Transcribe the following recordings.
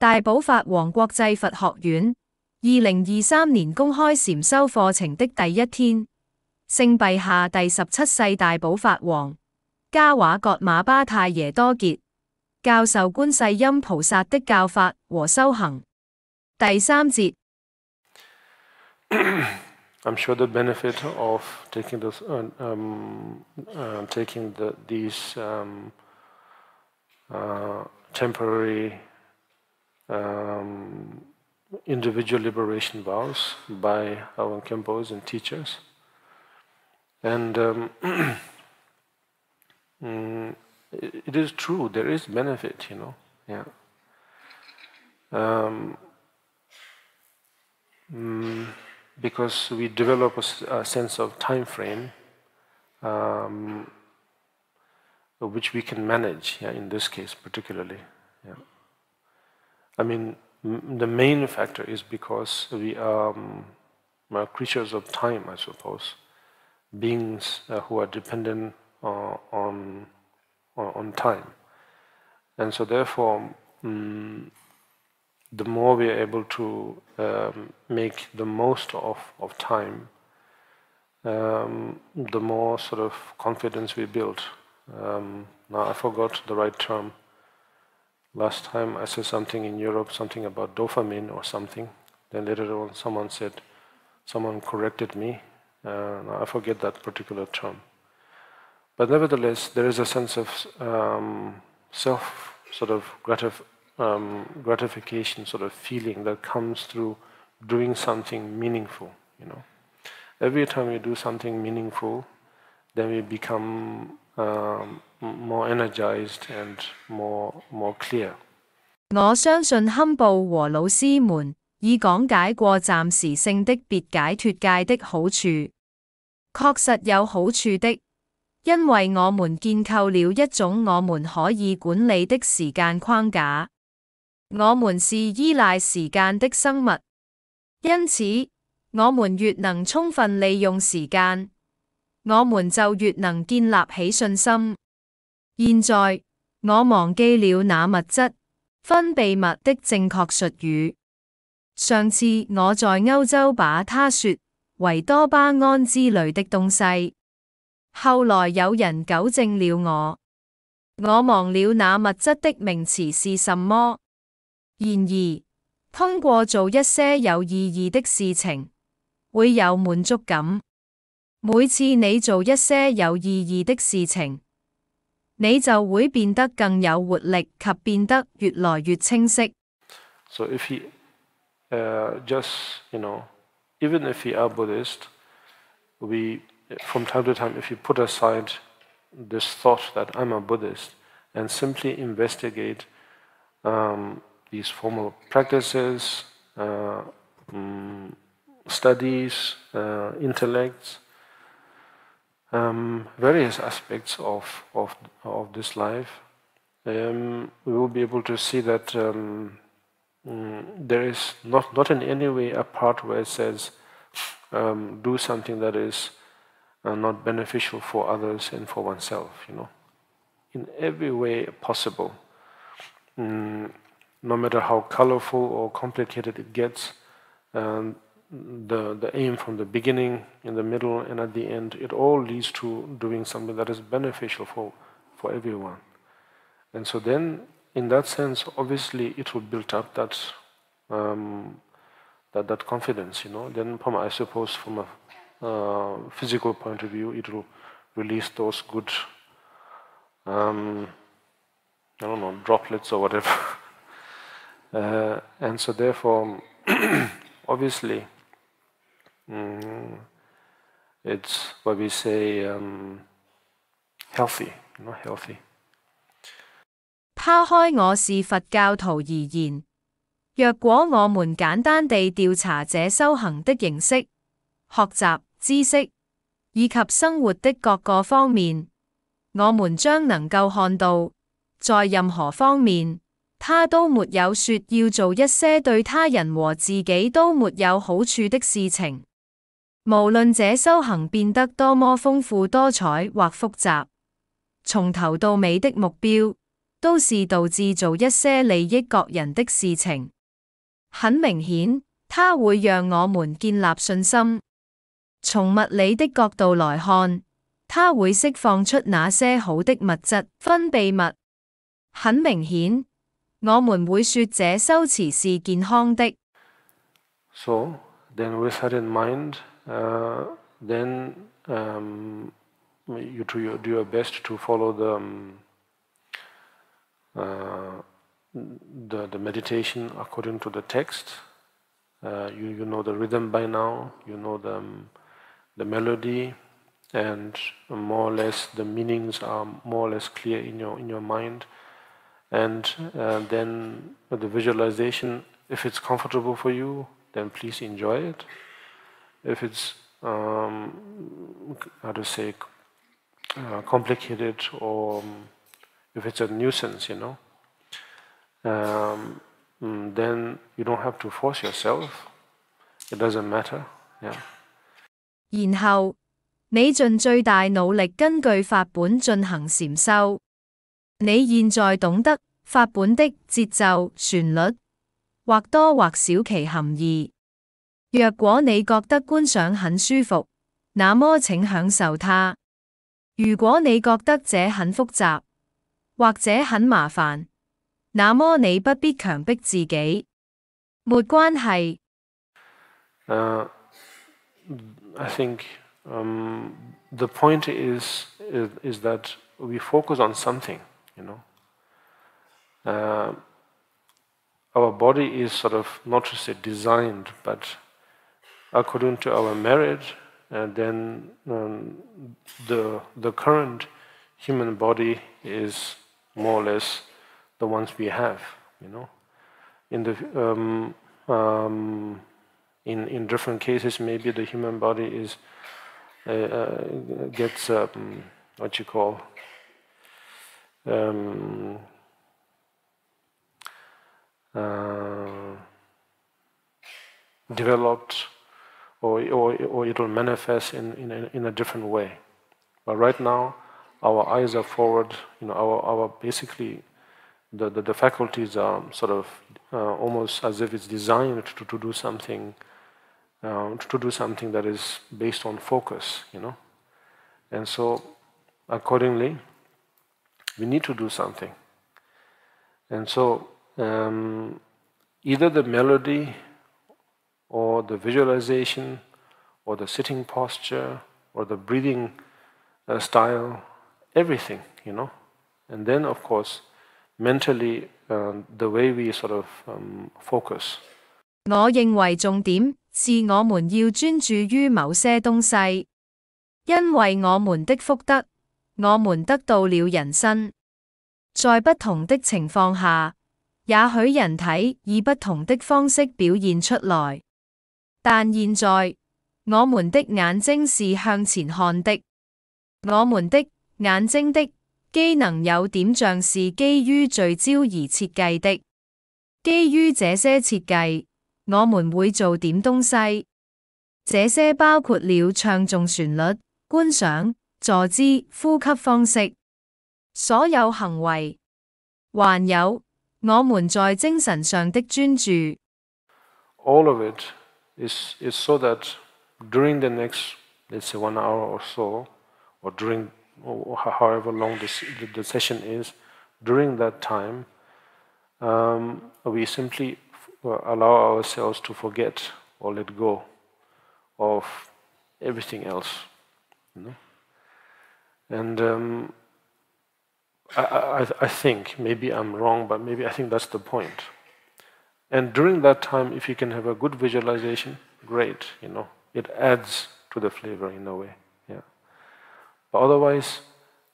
大寶法王國際佛學院2023年公開禪修課程的第一天，聖陛下第17世大寶法王嘉華噶瑪巴泰耶多傑教授觀世音菩薩的教法和修行第3節。I'm sure the benefit of taking these temporary individual liberation vows by our Khenpos and teachers, and it is true, there is benefit, yeah. Because we develop a sense of time frame which we can manage, yeah, in this case particularly. Yeah. I mean, the main factor is because we are creatures of time, I suppose, beings who are dependent on time, and so therefore the more we are able to make the most of time, the more sort of confidence we build. Now I forgot the right term. Last time I said something in Europe, something about dopamine or something. Then later on someone corrected me. Now I forget that particular term. But nevertheless, there is a sense of self sort of gratification sort of feeling that comes through doing something meaningful, Every time we do something meaningful, then we become more energized and more clear. 我相信堪布和老師們已講解過暫時性的別解脫戒的好處，確實有好處的，因為我們建構了一種我們可以管理的時間框架。我們是依賴時間的生物，因此我們越能充分利用時間，我們就越能建立起信心。現在我忘記了那物質分泌物的正確術語。上次我在歐洲把它說為多巴胺之類的東西，後來有人糾正了我忘了那物質的名詞是什麼。然而，通過做一些有意義的事情，會有滿足感。每次你做一些有意義的事情，你就會變得更有活力及變得越來越清晰。So if we just, even if we are Buddhist, we, from time to time, if you put aside this thought that I'm a Buddhist and simply investigate these formal practices, studies, intellects, various aspects of this life, we will be able to see that there is not in any way a part where it says do something that is not beneficial for others and for oneself, in every way possible. No matter how colorful or complicated it gets, the aim from the beginning, in the middle, and at the end, it all leads to doing something that is beneficial for everyone. And so then, in that sense, obviously, it will build up that confidence, Then, I suppose, from a physical point of view, it will release those good, droplets or whatever. And so therefore, obviously, it's what we say healthy, healthy. 拋開我是佛教徒而言，若果我們簡單地調查這修行的形式、學習、知識，以及生活的各個方面，我們將能夠看到，在任何方面，他都沒有說要做一些對他人和自己都沒有好處的事情。無論這修行變得多麼豐富多彩或複雜，從頭到尾的目標都是導致做一些利益各人的事情。很明顯，它會讓我們建立信心。從物理的角度來看，它會釋放出那些好的物質分泌物。很明顯，我們會說這修持是健康的。So then with that in mind, then you do your best to follow the meditation according to the text. You know the rhythm by now, you know the melody, and more or less the meanings are more or less clear in your mind. And then the visualization, if it's comfortable for you, then please enjoy it. If it's complicated, or if it's a nuisance, then you don't have to force yourself. It doesn't matter. Yeah. 然後，你盡最大努力根據法本進行禪修。你現在懂得法本的節奏、旋律，或多或少其含義。若果你覺得觀賞很舒服，那麼請享受它。如果你覺得這很複雜，或者很麻煩，那麼你不必強迫自己。沒關係。I think the point is that we focus on something, Our body is sort of, not to say designed, but according to our merit, then the current human body is more or less the ones we have, In different cases, maybe the human body is gets what you call developed, or it will manifest in a different way. But right now, our eyes are forward. Our basically the faculties are sort of almost as if it's designed to do something. To do something that is based on focus, And so, accordingly, we need to do something. And so, either the melody, or the visualization, or the sitting posture, or the breathing style, everything, And then, of course, mentally, the way we sort of focus. 我認為重點是我們要專注於某些東西，因為我們的福德，我們得到了人身。在不同的情況下，也許人體以不同的方式表現出來，但現在我們的眼睛是向前看的，我們的眼睛的機能有點像是基於聚焦而設計的。基於這些設計，我們會做點東西，這些包括了唱誦旋律、觀賞、坐姿、呼吸方式，所有行為，還有我們在精神上的專注。All of it is so that during the next, let's say 1 hour or so, or during however long the session is, during that time, we simply allow ourselves to forget or let go of everything else, And I think, maybe I'm wrong, but maybe I think that's the point. And during that time, if you can have a good visualization, great, It adds to the flavor in a way, yeah. But otherwise,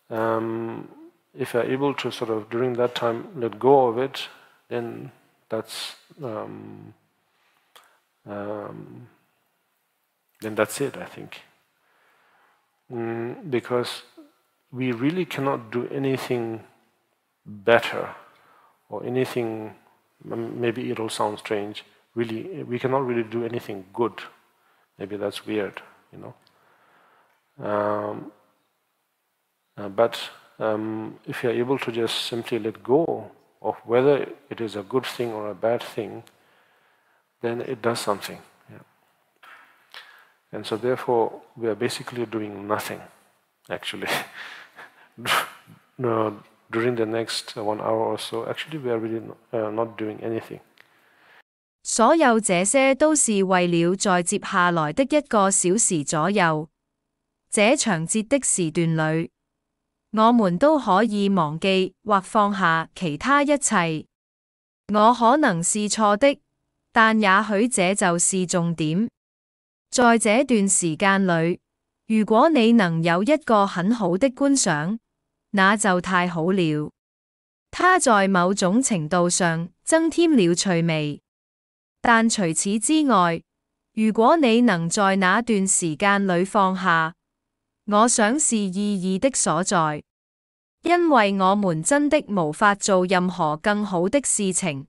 if you're able to sort of, during that time, let go of it, then that's it, I think. Because we really cannot do anything better, or anything, maybe it'll sound strange, really, we cannot really do anything good. Maybe that's weird, But if you are able to just simply let go of whether it is a good thing or a bad thing, then it does something. Yeah. And so therefore, we are basically doing nothing, actually. No, during the next 1 hour or so, actually we are really not doing anything. 所有這些都是為了在接下來的1個小時左右，這長節的時段裏，我們都可以忘記或放下其他一切。我可能是錯的，但也許這就是重點。在這段時間裏，如果你能有一個很好的觀賞，那就太好了。它在某種程度上增添了趣味。但除此之外，如果你能在那段時間裏放下，我想是意義的所在。因為我們真的無法做任何更好的事情，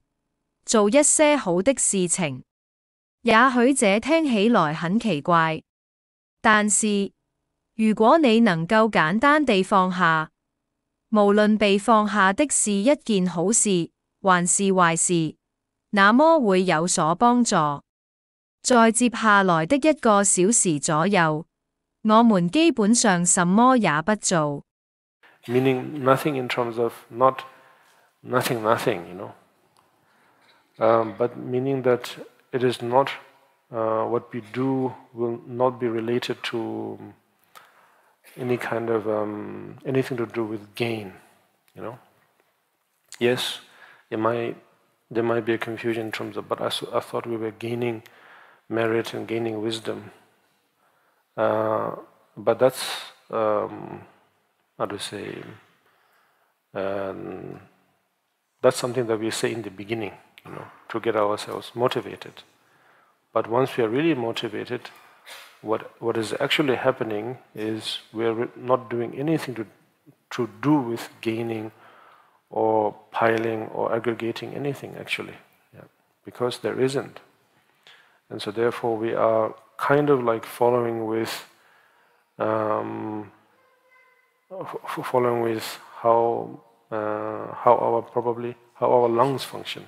做一些好的事情。也許這聽起來很奇怪，但是如果你能夠簡單地放下，無論被放下的是一件好事還是壞事，那麼會有所幫助。在接下來的1個小時左右，我們基本上什麼也不做。Meaning nothing in terms of not nothing, but meaning that it is not what we do will not be related to any kind of anything to do with gain, Yes, there might be a confusion in terms of, but I thought we were gaining merit and gaining wisdom. But that's, how to say, that's something that we say in the beginning, to get ourselves motivated. But once we are really motivated, what is actually happening is we are not doing anything to do with gaining or piling or aggregating anything actually, because there isn't. And so therefore we are kind of like following with how our lungs function,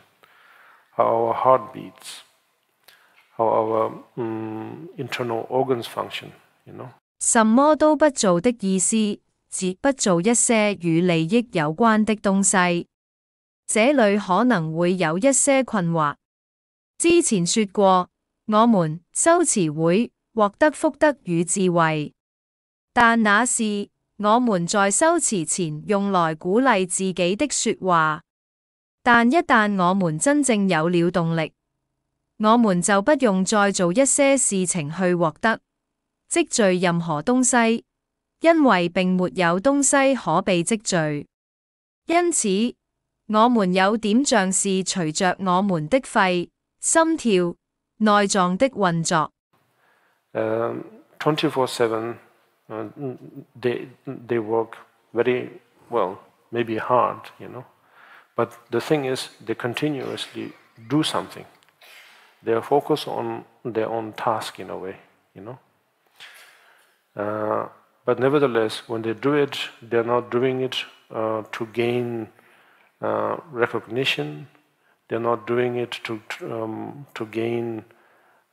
how our heart beats, how our internal organs function, 什麼都不做的意思，指不做一些與利益有關的東西。這裏可能會有一些困惑。之前說過，我們修持會獲得福德與智慧，但那是我們在修持前用來鼓勵自己的說話。但一旦我們真正有了動力，我們就不用再做一些事情去獲得、積聚任何東西，因為並沒有東西可被積聚。因此，我們有點像是隨着我們的肺、心跳、內臟的運作。24/7, they work very well, maybe hard, But the thing is, they continuously do something. They are focused on their own task in a way, But nevertheless, when they do it, they are not doing it to gain recognition. They are not doing it to gain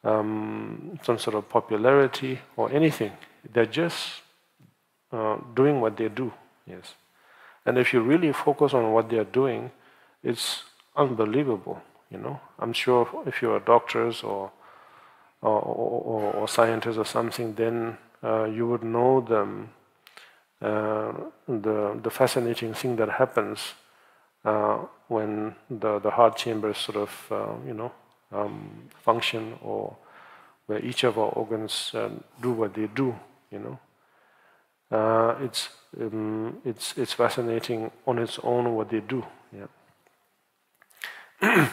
some sort of popularity or anything. They're just doing what they do. Yes. And if you really focus on what they are doing, it's unbelievable. I'm sure if you are doctors or scientists or something, then you would know the fascinating thing that happens when the heart chambers sort of function, or where each of our organs do what they do. It's fascinating on its own what they do. Yeah.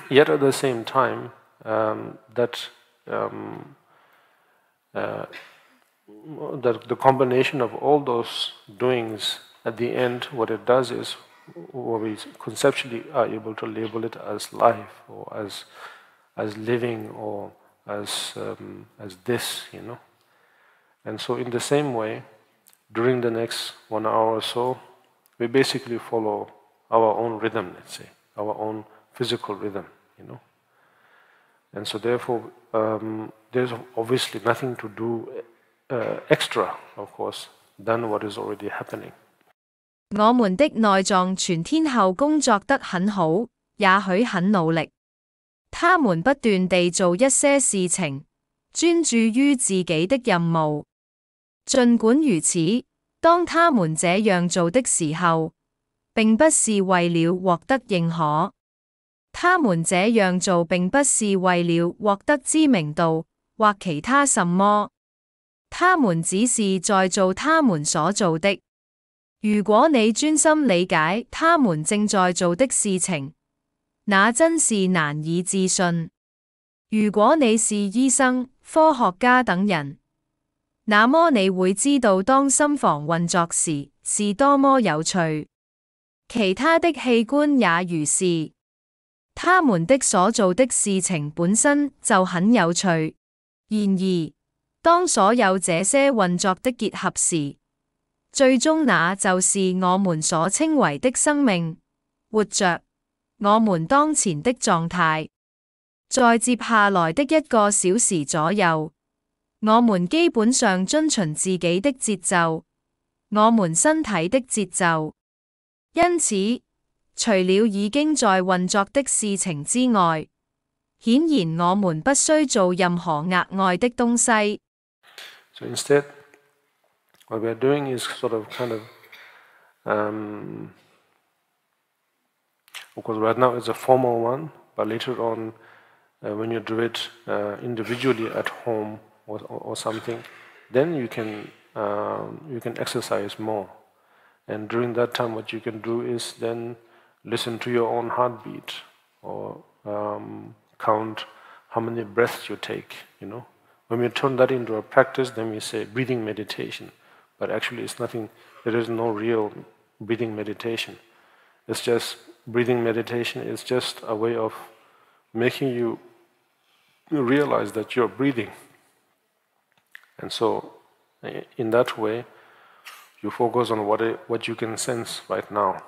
Yet at the same time, that the combination of all those doings at the end, what it does is, what we conceptually are able to label it as life, or as living, or as this, And so in the same way, during the next 1 hour or so, we basically follow our own rhythm, let's say, our own physical rhythm, And so therefore, there's obviously nothing to do extra, of course, than what is already happening. 我們的內臟全天候工作得很好，也許很努力。他們不斷地做一些事情，專注於自己的任務。儘管如此，當他們這樣做的時候，並不是為了獲得認可。他們這樣做並不是為了獲得知名度或其他什麼，他們只是在做他們所做的。如果你專心理解他們正在做的事情，那真是難以置信。如果你是醫生、科學家等人，那麼你會知道當心房運作時是多麼有趣。其他的器官也如是，他們的所做的事情本身就很有趣。然而，當所有這些運作的結合時，最終那就是我們所稱為的生命，活着，我們當前的狀態。在接下來的1個小時左右，我們基本上遵循自己的節奏，我們身體的節奏。因此，除了已經在運作的事情之外，顯然我們不需做任何額外的東西。So instead, what we are doing is sort of of course right now it's a formal one, but later on when you do it individually at home or something, then you can exercise more. And during that time what you can do is then listen to your own heartbeat or count how many breaths you take, When we turn that into a practice, then we say breathing meditation. But actually it's nothing, there is no real breathing meditation. It's just, breathing meditation is just a way of making you realize that you're breathing. And so, in that way, you focus on what you can sense right now.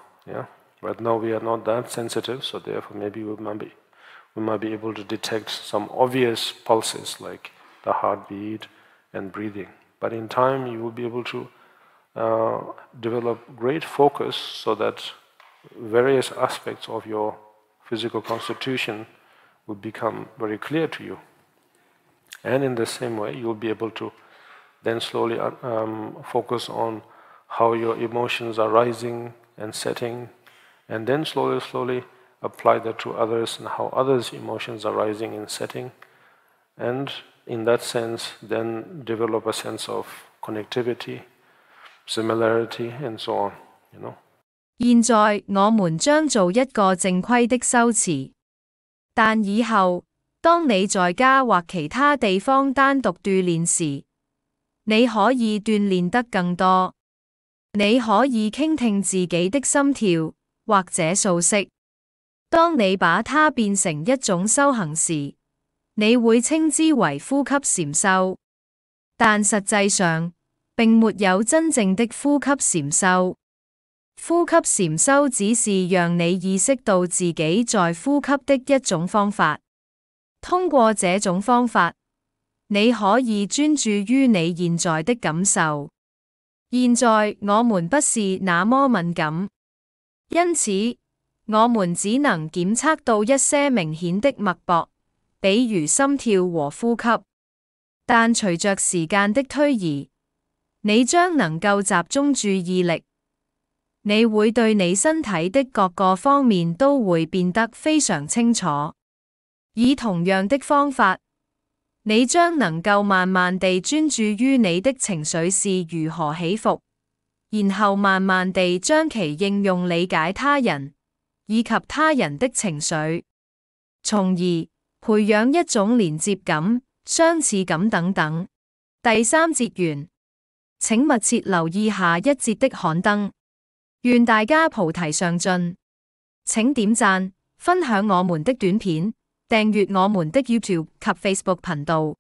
Right now we are not that sensitive, so therefore maybe we might be able to detect some obvious pulses like the heartbeat and breathing. But in time you will be able to develop great focus so that various aspects of your physical constitution will become very clear to you. And in the same way, you will be able to then slowly focus on how your emotions are rising and setting, and then slowly apply that to others and how others' emotions are rising and setting. And in that sense, then develop a sense of connectivity, similarity, and so on,現在我們將做一個正規的修辭，但以後，當你在家或其他地方單獨鍛鍊時，你可以鍛鍊得更多。你可以傾聽自己的心跳，或者數息。當你把它變成一種修行時，你會稱之為呼吸禪修，但實際上並沒有真正的呼吸禪修。呼吸禪修只是讓你意識到自己在呼吸的一種方法。通過這種方法，你可以專注於你現在的感受。現在我們不是那麼敏感，因此我們只能檢測到一些明顯的脈搏，比如心跳和呼吸。但隨着時間的推移，你將能夠集中注意力。你會對你身體的各個方面都會變得非常清楚。以同樣的方法，你將能夠慢慢地專注於你的情緒是如何起伏，然後慢慢地將其應用理解他人，以及他人的情緒，從而培養一種連接感、相似感等等。第3節完，請密切留意下一節的刊登。願大家菩提上進，請點讚、分享我們的短片，訂閱我們的 YouTube 及 Facebook 頻道。